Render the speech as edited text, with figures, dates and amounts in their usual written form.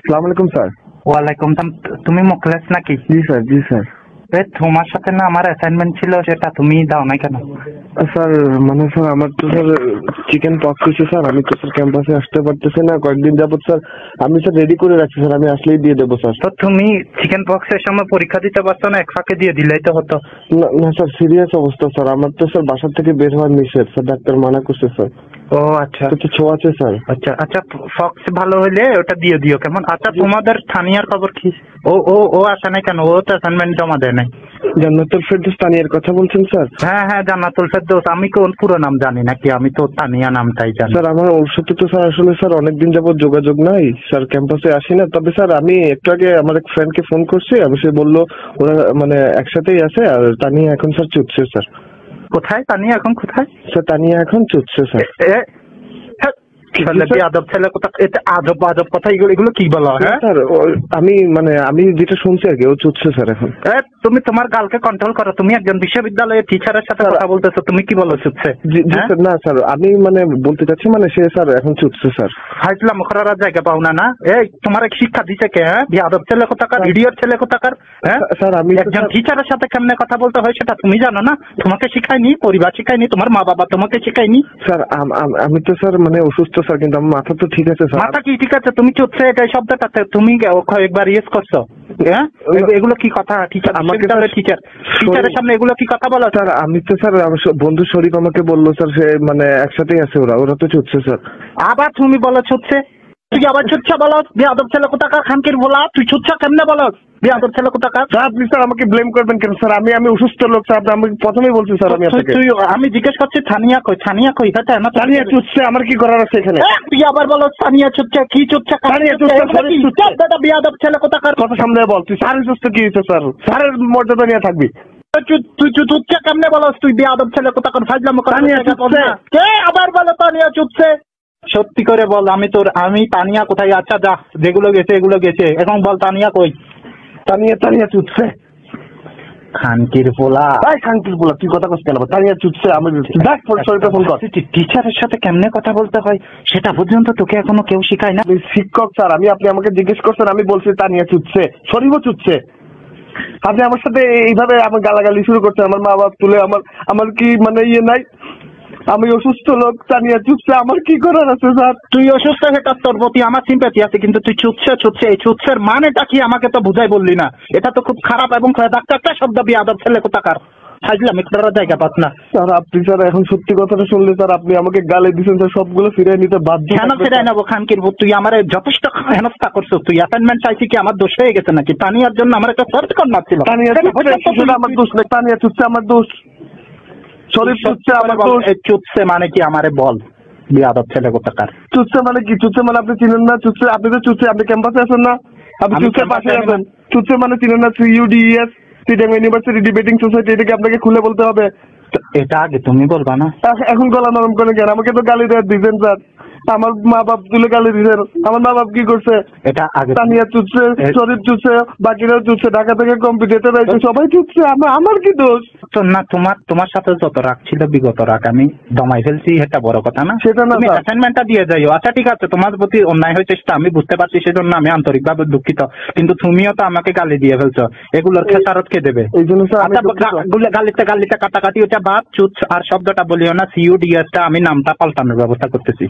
আসসালামু আলাইকুম স্যার। ওয়ালাইকুম সালাম। তুমি মুখলেস নাকি? জি স্যার, জি স্যার। তোমার সাথে না আমার অ্যাসাইনমেন্ট ছিল, সেটা তুমি দাও নাই কেন? স্যার মানে স্যার আমার তো স্যার চিকেন পক্স হয়েছে স্যার, আমি তো স্যার ক্যাম্পাসে আসতে পারতেছি না কয়েকদিন যাবত স্যার। আমি স্যার রেডি করে রাখছি স্যার, আমি আসলেই দিয়ে দেবো স্যার। তো তুমি চিকেন পক্সের সময় পরীক্ষা দিতে পারছো না? এক ফাঁকে দিয়ে দিলেই তো হতো। না না স্যার, সিরিয়াস অবস্থা স্যার, আমার তো স্যার বাসার থেকে বের হওয়ার নিষেধ স্যার, ডাক্তার মানা করছে স্যার। ও আচ্ছা, তো ছোঁয়া আছে স্যার। আচ্ছা আচ্ছা, ফক্স ভালো হইলে ওটা দিয়ে দিও কেমন? আচ্ছা তোমাদের স্থানীয় খবর কি? ও ও ও আসে নাই কেন? ও তো অ্যাসাইনমেন্ট জমা দেয় নাই। জান্নাতুল ফেরদৌস তানিয়ার কথা বলছেন স্যার? হ্যাঁ হ্যাঁ, জান্নাতুল ফেরদৌস। আমি কোন পুরো নাম জানি নাকি, আমি তো তানিয়া নামটাই জানি। স্যার আমার ওর সাথে তো স্যার আসলে স্যার অনেকদিন যাবত যোগাযোগ নাই স্যার, ক্যাম্পাসে আসি না। তবে স্যার আমি একটু আগে আমার এক ফ্রেন্ডকে ফোন করছি, আমি সে বললো ওরা মানে একসাথেই আছে। আর তানিয়া এখন স্যার চুটছে স্যার। কোথায় তানিয়া এখন? কোথায় স্যার তানিয়া এখন চুটছে স্যার। আদব ছেলে কোথা? এটা আজব আজব কথা, এগুলো কি বলো? হ্যাঁ স্যার আমি যেটা শুনছি আর কি, ও চুটছে স্যার এখন। তুমি তোমার গালকে কন্ট্রোল করো। তুমি একজন বিশ্ববিদ্যালয়ের টিচারের সাথে কথা বলতেছো, তুমি কি বলো চুপছে? জি স্যার। না স্যার আমি বলতে চাচ্ছি সে স্যার এখন চুটছে স্যার। হাইছিলাম করার জায়গা পাও না না? এই তোমার শিক্ষা দিছে কে? হ্যাঁ, আদব ছেলে কোথাকার, ইডিয়ট ছেলে কোথাকার? হ্যাঁ স্যার আমি একজন টিচারের সাথে কেমনে কথা বলতে হয় সেটা তুমি জানো না? তোমাকে শিখায়নি, পরিবার শিখায়নি, তোমার মা বাবা তোমাকে শিখায়নি? স্যার আমি তো স্যার অসুস্থ স্যার, কিন্তু আমার মাথা তো ঠিক আছে স্যার। মাথা কি ঠিক আছে? তুমি চুপছে এটাই শব্দটাতে তুমি একবার ইয়েস করছো? হ্যাঁ এগুলো কি কথা? টিচার আমাকে টিচারের সামনে এগুলো কি কথা বলো? স্যার আমি তো স্যার বন্ধু শরীফ আমাকে বললো স্যার, সে একসাথেই আছে, ওরা তো চুটছে স্যার। আবার তুমি বলো ছুটছে? তুই আবার ছুটছে বলো? বেয়াদব ছেলে কোথাকার, খানকির বলা, তুই ছুটছ কেমনে বলো? বেয়াদব ছেলে কোথাকার। স্যার আপনি স্যার আমাকে ব্লেম করবেন কেন স্যার? আমি অসুস্থ লোক স্যার, আমি প্রথমেই বলছি স্যার। আমি জিজ্ঞেস করছি ছানিয়া কই? ছানিয়া কই? ছানিয়া চুটছে, আমার কি করার আছে এখানে? তুই আবার বলো ছানিয়া চুটছে? কি চুটছে? বেয়াদব ছেলে কোথাকার। কথা সামনে বল, তুই স্যারের সুস্থ কি হয়েছে স্যার? স্যারের মর্যাদা নিয়ে থাকবি। তুই চুটছে কেমনে বলো? তুই বেয়াদব ছেলে কোথাকার, ফাজলাম কে? আবার বলো তানিয়া চুটছে। সত্যি করে বল, আমি তানিয়া কোথায়? আচ্ছা যা, যেগুলো গেছে এগুলো গেছে, এখন বল তানিয়া কই? তানিয়া চুটছে। খানকির পোলা, খানকির পোলা, তুই কথা কস কেন? তানিয়া চুটছে। আমি ফোন কর। টিচারের সাথে কেমনে কথা বলতে হয় সেটা পর্যন্ত তোকে এখনো কেউ শিখায় না? শিক্ষক স্যার, আপনি আমাকে জিজ্ঞেস করছেন, আমি বলছি তানিয়া চুটছে, শরীফও চুটছে। আপনি আমার সাথে এইভাবে আমার গালাগালি শুরু করছেন, আমার মা বাপ তুলে, আমার কি ইয়ে নাই? আমি অসুস্থ লোক, তানিয়া চুপছে, আমার কি করার আছে স্যার? তুই অসুস্থ, সেটা তোর প্রতি আমার সিম্প্যাথি আছে, কিন্তু তুই চুপছে। এই চুপছের মানেটা কি আমাকে তো বুঝাই বললি না। এটা তো খুব খারাপ এবং একটা শব্দ, বেয়াদব ছেলে কোথাকার। হাজলাম একটার জায়গা পাস না স্যার। আপনি স্যার এখন সত্যি কথাটা শুনলে স্যার, আপনি আমাকে গালি দিচ্ছেন স্যার, সবগুলো ফিরিয়ে নিতে বাধ্য। কেন ফিরাই নেবো? খানকির ভূত, তুই আমার যথেষ্ট হেনস্থা করছো। তুই অ্যাসাইনমেন্ট চাইছি কি আমার দোষ হয়ে গেছে নাকি? তানিয়ার জন্য আমার একটা সার্চ করনা ছিল। আমার দোষ নেই, তানিয়া চুপছে আমার দোষ, শরীফ চুপছে আমার দোষ। চুপছে মানে কি আমারে বল, বেয়াদব ছেলে কোথাকার। চুপছে মানে কি? চুপছে মানে আপনি চিনেন না? চুপছে আপনি তো চুপছে, আপনি ক্যাম্পাসে আছেন না? আপনি চুপছে পাশে আছেন। চুপছে মানে চিনেন না? CUDES, Chittagong university debating society, এটাকে আপনাকে খুলে বলতে হবে। এটা আগে তুমি বলবা না? এখন গলা নরম করে কেন? আমাকে তো গালি দিয়েছেন স্যার, আমার মা বাপ তুলে গালি দিয়েছেন। আমার মা বাপ কি করছে? এটা আগে তানিয়া চুটছে, শরীফ চুটছে, বাকিরাও চুটছে, ঢাকা থেকে কম্পিটিটর আছে, সবাই চুটছে, আমার কি দোষ? না তোমার সাথে যত রাগ ছিল বিগত রাগ আমি দমাই ফেলছি, এটা বড় কথা না? সেটা না, তুমি অ্যাসাইনমেন্টটা দিয়ে যাইও। আচ্ছা ঠিক আছে, তোমার প্রতি অন্যায় হয়েছে সেটা আমি বুঝতে পারছি, সেজন্য আমি আন্তরিকভাবে দুঃখিত, কিন্তু তুমিও তো আমাকে গালি দিয়ে ফেলছো। এগুলোর খেসারত কে দেবে? এই জন্য স্যার গালিতে কাটাকাটি ওটা বাদ। চুপ আর শব্দটা বলিও না। CUDES আমি নামটা পাল্টানোর ব্যবস্থা করতেছি।